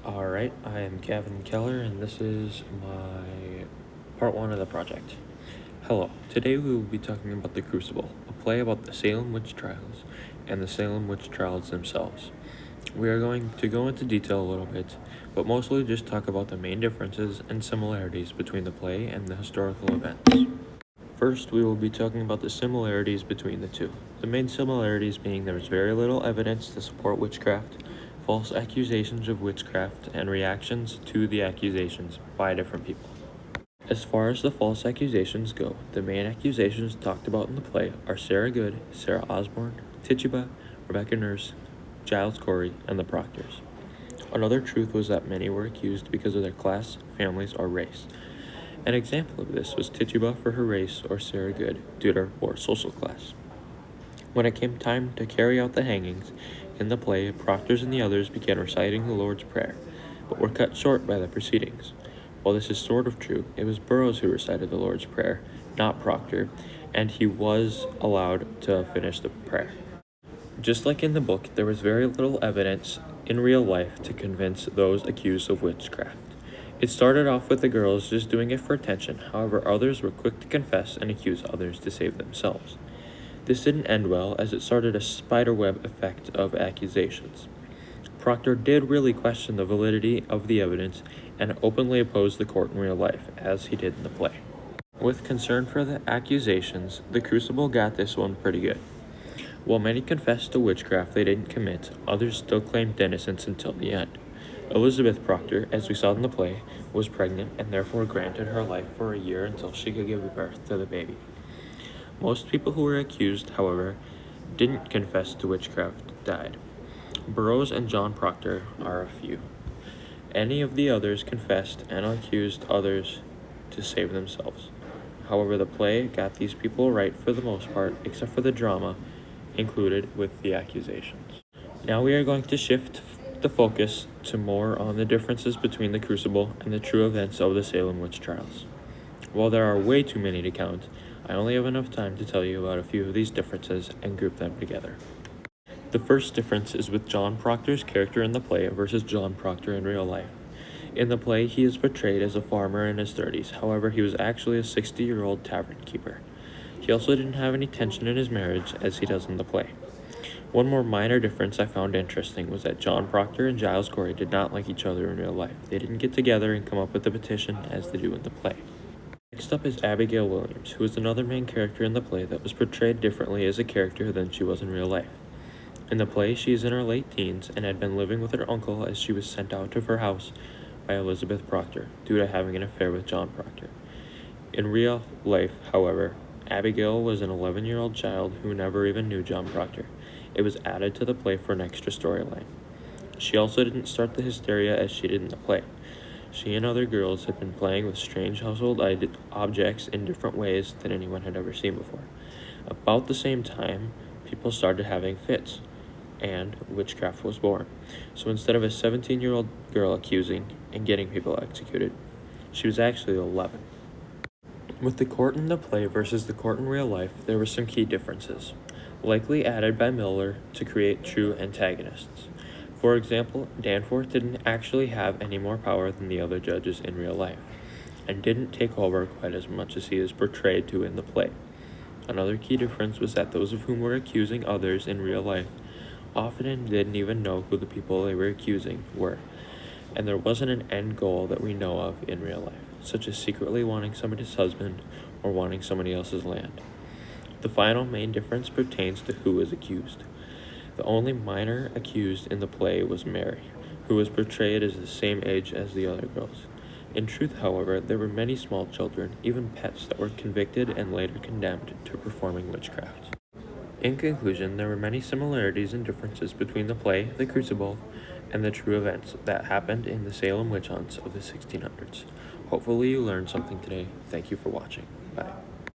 Alright, I am Gavin Keller, and this is my part 1 of the project. Hello, today we will be talking about The Crucible, a play about the Salem witch trials and the Salem witch trials themselves. We are going to go into detail a little bit, but mostly just talk about the main differences and similarities between the play and the historical events. First, we will be talking about the similarities between the two. The main similarities being there is very little evidence to support witchcraft, false accusations of witchcraft, and reactions to the accusations by different people. As far as the false accusations go, the main accusations talked about in the play are Sarah Good, Sarah Osborne, Tituba, Rebecca Nurse, Giles Corey, and the Proctors. Another truth was that many were accused because of their class, families, or race. An example of this was Tituba for her race or Sarah Good due to her poor social class. When it came time to carry out the hangings, in the play, Proctors and the others began reciting the Lord's Prayer, but were cut short by the proceedings. While this is sort of true, it was Burroughs who recited the Lord's Prayer, not Proctor, and he was allowed to finish the prayer. Just like in the book, there was very little evidence in real life to convince those accused of witchcraft. It started off with the girls just doing it for attention, however others were quick to confess and accuse others to save themselves. This didn't end well, as it started a spiderweb effect of accusations. Proctor did really question the validity of the evidence and openly opposed the court in real life, as he did in the play. With concern for the accusations, the Crucible got this one pretty good. While many confessed to witchcraft they didn't commit, others still claimed innocence until the end. Elizabeth Proctor, as we saw in the play, was pregnant and therefore granted her life for a year until she could give birth to the baby. Most people who were accused, however, didn't confess to witchcraft died. Burroughs and John Proctor are a few. Any of the others confessed and accused others to save themselves. However, the play got these people right for the most part, except for the drama included with the accusations. Now we are going to shift the focus to more on the differences between the Crucible and the true events of the Salem witch trials. While there are way too many to count, I only have enough time to tell you about a few of these differences and group them together. The first difference is with John Proctor's character in the play versus John Proctor in real life. In the play, he is portrayed as a farmer in his 30s, however, he was actually a 60-year-old tavern keeper. He also didn't have any tension in his marriage as he does in the play. One more minor difference I found interesting was that John Proctor and Giles Corey did not like each other in real life. They didn't get together and come up with a petition as they do in the play. Next up is Abigail Williams, who is another main character in the play that was portrayed differently as a character than she was in real life. In the play, she is in her late teens and had been living with her uncle as she was sent out of her house by Elizabeth Proctor due to having an affair with John Proctor. In real life, however, Abigail was an 11-year-old child who never even knew John Proctor. It was added to the play for an extra storyline. She also didn't start the hysteria as she did in the play. She and other girls had been playing with strange household objects in different ways than anyone had ever seen before. About the same time, people started having fits, and witchcraft was born. So instead of a 17-year-old girl accusing and getting people executed, she was actually 11. With the court in the play versus the court in real life, there were some key differences, likely added by Miller to create true antagonists. For example, Danforth didn't actually have any more power than the other judges in real life, and didn't take over quite as much as he is portrayed to in the play. Another key difference was that those of whom were accusing others in real life often didn't even know who the people they were accusing were, and there wasn't an end goal that we know of in real life, such as secretly wanting somebody's husband or wanting somebody else's land. The final main difference pertains to who is accused. The only minor accused in the play was Mary, who was portrayed as the same age as the other girls. In truth, however, there were many small children, even pets, that were convicted and later condemned to performing witchcraft. In conclusion, there were many similarities and differences between the play, The Crucible, and the true events that happened in the Salem witch hunts of the 1600s. Hopefully you learned something today. Thank you for watching. Bye.